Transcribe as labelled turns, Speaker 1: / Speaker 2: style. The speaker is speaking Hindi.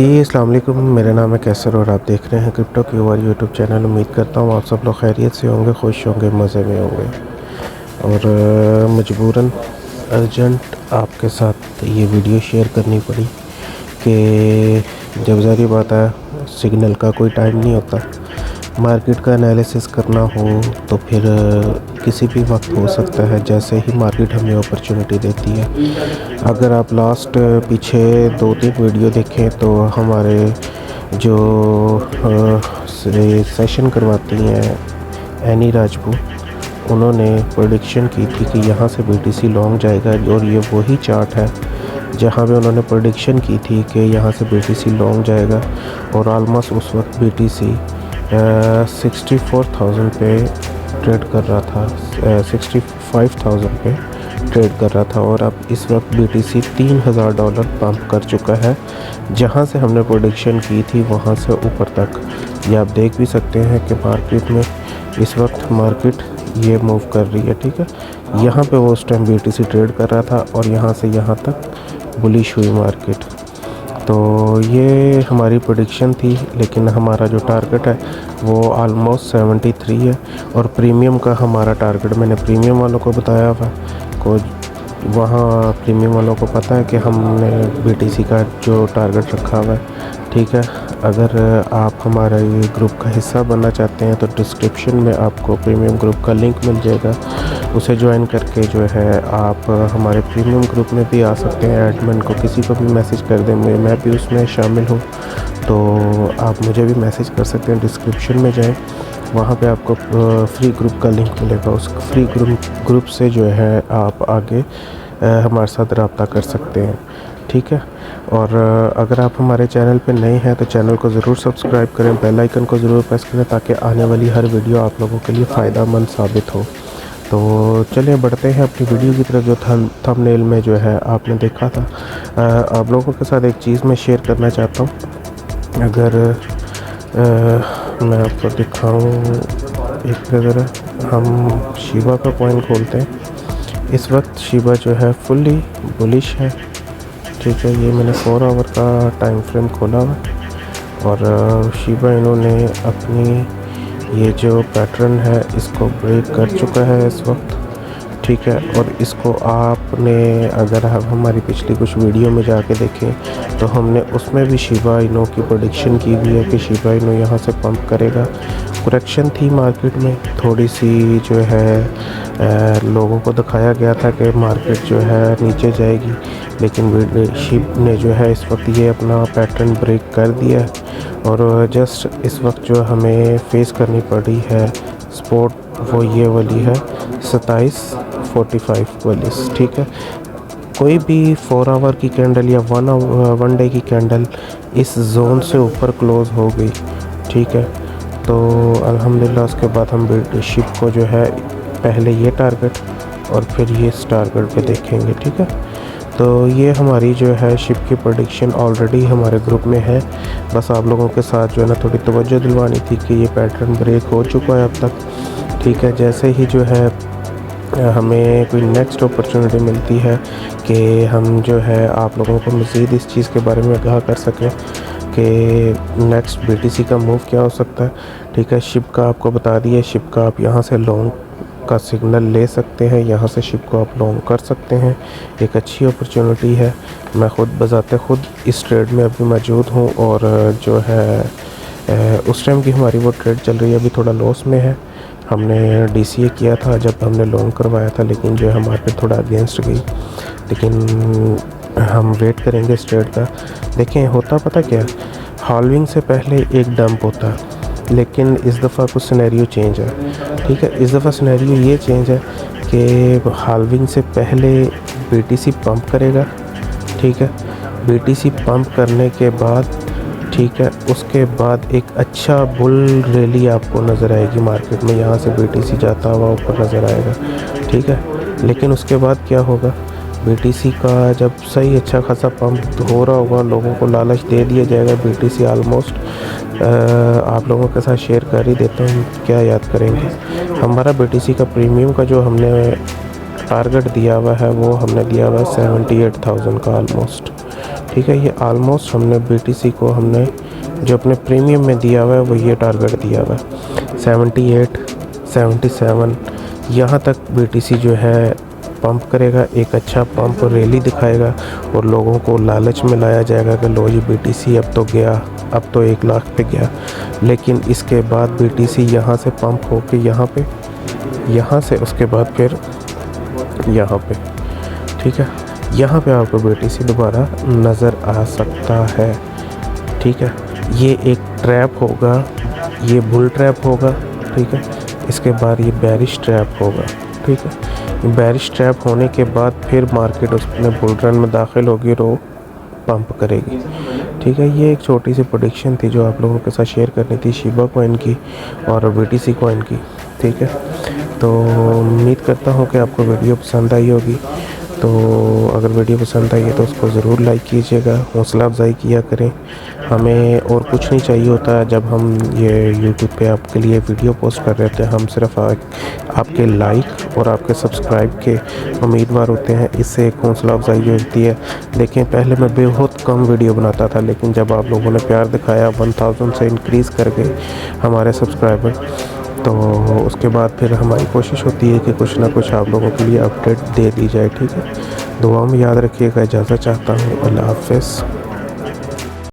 Speaker 1: जी अस्सलाम वालेकुम, मेरा नाम है कैसर और आप देख रहे हैं क्रिप्टो क्यूबर यूट्यूब चैनल। उम्मीद करता हूँ आप सब लोग खैरियत से होंगे, खुश होंगे, मज़े में होंगे। और मजबूरन अर्जेंट आपके साथ ये वीडियो शेयर करनी पड़ी कि जब ज़ाहिर बात है सिग्नल का कोई टाइम नहीं होता। मार्केट का एनालिसिस करना हो तो फिर किसी भी वक्त हो सकता है, जैसे ही मार्केट हमें अपॉर्चुनिटी देती है। अगर आप लास्ट पीछे 2-3 वीडियो देखें तो हमारे जो सेशन करवाती हैं एनी राजपूत, उन्होंने प्रेडिक्शन की थी कि यहाँ से बीटीसी लॉन्ग जाएगा। और ये वही चार्ट है जहाँ पे उन्होंने प्रेडिक्शन की थी कि यहाँ से बीटीसी लॉन्ग जाएगा। और ऑलमोस्ट उस वक्त बीटीसी 64,000 पे ट्रेड कर रहा था, 65,000 पे ट्रेड कर रहा था। और अब इस वक्त बीटीसी $3,000 पंप कर चुका है। जहां से हमने प्रेडिक्शन की थी वहां से ऊपर तक ये आप देख भी सकते हैं कि मार्केट में इस वक्त मार्केट ये मूव कर रही है। ठीक है, यहाँ पे वो उस टाइम बीटीसी ट्रेड कर रहा था और यहाँ से यहाँ तक बुलिश हुई मार्केट। तो ये हमारी प्रेडिक्शन थी, लेकिन हमारा जो टारगेट है वो ऑलमोस्ट 73 है। और प्रीमियम का हमारा टारगेट मैंने प्रीमियम वालों को बताया हुआ को, वहाँ प्रीमियम वालों को पता है कि हमने बीटीसी का जो टारगेट रखा हुआ है। ठीक है, अगर आप हमारा ये ग्रुप का हिस्सा बनना चाहते हैं तो डिस्क्रिप्शन में आपको प्रीमियम ग्रुप का लिंक मिल जाएगा। उसे ज्वाइन करके जो है आप हमारे प्रीमियम ग्रुप में भी आ सकते हैं। एडमिन को किसी को भी मैसेज कर दें, मैं भी उसमें शामिल हूँ, तो आप मुझे भी मैसेज कर सकते हैं। डिस्क्रिप्शन में जाएं, वहाँ पे आपको फ्री ग्रुप का लिंक मिलेगा। उस फ्री ग्रुप से जो है आप आगे हमारे साथ रब्ता कर सकते हैं। ठीक है, और अगर आप हमारे चैनल पे नए हैं तो चैनल को ज़रूर सब्सक्राइब करें, बेल आइकन को ज़रूर प्रेस करें ताकि आने वाली हर वीडियो आप लोगों के लिए फ़ायदेमंद साबित हो। तो चलिए बढ़ते हैं अपनी वीडियो की तरफ। जो थंबनेल में जो है आपने देखा था, आप लोगों के साथ एक चीज़ मैं शेयर करना चाहता हूँ। अगर मैं आपको दिखाऊँ, एक अगर हम शिबा का कॉइन खोलते हैं, इस वक्त शिबा जो है फुल्ली बुलिश है। ठीक है, ये मैंने 4 आवर का टाइम फ्रेम खोला हुआ और शिबा इन्होंने अपनी ये जो पैटर्न है इसको ब्रेक कर चुका है इस वक्त। ठीक है, और इसको आपने अगर आप हमारी पिछली कुछ वीडियो में जाके देखें तो हमने उसमें भी शिबा इनो की प्रेडिक्शन की हुई है कि शिबा इनो यहाँ से पंप करेगा। करेक्शन थी मार्केट में थोड़ी सी, जो है लोगों को दिखाया गया था कि मार्केट जो है नीचे जाएगी, लेकिन शिब ने जो है इस वक्त ये अपना पैटर्न ब्रेक कर दिया है। और जस्ट इस वक्त जो हमें फेस करनी पड़ी है स्पॉट, वो ये वाली है 27.45 वाली। ठीक है, कोई भी 4 आवर की कैंडल या वन डे की कैंडल इस जोन से ऊपर क्लोज़ हो गई। ठीक है, तो अल्हम्दुलिल्लाह उसके बाद हम शिप को जो है पहले ये टारगेट और फिर ये इस टारगेट पे देखेंगे। ठीक है, तो ये हमारी जो है शिप की प्रेडिक्शन ऑलरेडी हमारे ग्रुप में है। बस आप लोगों के साथ जो है ना थोड़ी तवज्जो दिलवानी थी कि ये पैटर्न ब्रेक हो चुका है अब तक। ठीक है, जैसे ही जो है हमें कोई नेक्स्ट अपॉर्चुनिटी मिलती है कि हम जो है आप लोगों को मज़ीद इस चीज़ के बारे में आगाह कर सकें कि नेक्स्ट बीटीसी का मूव क्या हो सकता है। ठीक है, शिप का आपको बता दिया, शिप का आप यहाँ से लॉन्ग का सिग्नल ले सकते हैं, यहाँ से शिप को आप लॉन्ग कर सकते हैं। एक अच्छी अपॉर्चुनिटी है। मैं ख़ुद बज़ाते ख़ुद इस ट्रेड में अभी मौजूद हूँ और जो है उस टाइम की हमारी वो ट्रेड चल रही है, अभी थोड़ा लॉस में है। हमने डीसीए किया था जब हमने लॉन्ग करवाया था, लेकिन जो है मार्केट थोड़ा अगेंस्ट गई। लेकिन हम वेट करेंगे इस ट्रेड का। देखें, होता पता क्या, हाल्विंग से पहले एक डंप होता है, लेकिन इस दफ़ा कुछ सिनेरियो चेंज है। ठीक है, इस दफ़ा सिनेरियो ये चेंज है कि हाल्विंग से पहले बीटीसी पंप करेगा। ठीक है, बीटीसी पंप करने के बाद, ठीक है, उसके बाद एक अच्छा बुल रैली आपको नज़र आएगी मार्केट में। यहाँ से बीटीसी जाता हुआ ऊपर नज़र आएगा। ठीक है, लेकिन उसके बाद क्या होगा, बीटीसी का जब सही अच्छा खासा पंप हो रहा होगा, लोगों को लालच दे दिया जाएगा। बीटीसी ऑलमोस्ट आप लोगों के साथ शेयर कर ही देता हूँ, क्या याद करेंगे। हमारा बीटीसी का प्रीमियम का जो हमने टारगेट दिया हुआ है वो हमने दिया हुआ है 78,000 का ऑलमोस्ट। ठीक है। ये ऑलमोस्ट हमने BTC को हमने जो अपने प्रीमियम में दिया हुआ है वो ये टारगेट दिया हुआ है 78 77 यहाँ तक BTC जो है पंप करेगा, एक अच्छा पंप रैली दिखाएगा और लोगों को लालच में लाया जाएगा कि लो ये BTC अब तो गया, अब तो 1 लाख पे गया। लेकिन इसके बाद BTC यहाँ से पंप होके यहाँ पे, यहाँ से उसके बाद फिर यहाँ पे, ठीक है, यहाँ पे आपको BTC दोबारा नज़र आ सकता है, ठीक है। ये एक ट्रैप होगा, ये बुल ट्रैप होगा, ठीक है। इसके बाद ये बेरिश ट्रैप होगा, ठीक है। बेरिश ट्रैप होने के बाद फिर मार्केट उसमें बुल रन में दाखिल होगी और वो पंप करेगी, ठीक है। ये एक छोटी सी प्रेडिक्शन थी जो आप लोगों के साथ शेयर करनी थी शिबा कॉइन की और BTC कॉइन की, ठीक है। तो उम्मीद करता हूँ कि आपको वीडियो पसंद आई होगी। तो अगर वीडियो पसंद आई है तो उसको ज़रूर लाइक कीजिएगा, हौसला अफजाई किया करें। हमें और कुछ नहीं चाहिए होता जब हम ये YouTube पे आपके लिए वीडियो पोस्ट कर रहे होते हैं। हम सिर्फ आपके लाइक और आपके सब्सक्राइब के उम्मीदवार होते हैं। इससे एक हौसला अफजाई होती है। देखें, पहले मैं बहुत कम वीडियो बनाता था, लेकिन जब आप लोगों ने प्यार दिखाया, 1000 से इंक्रीज़ कर गए हमारे सब्सक्राइबर, तो उसके बाद फिर हमारी कोशिश होती है कि कुछ ना कुछ आप लोगों के लिए अपडेट दे दी जाए, ठीक है। दुआ में याद रखिएगा। इजाज़त चाहता हूँ। अल्लाह हाफ़िज़।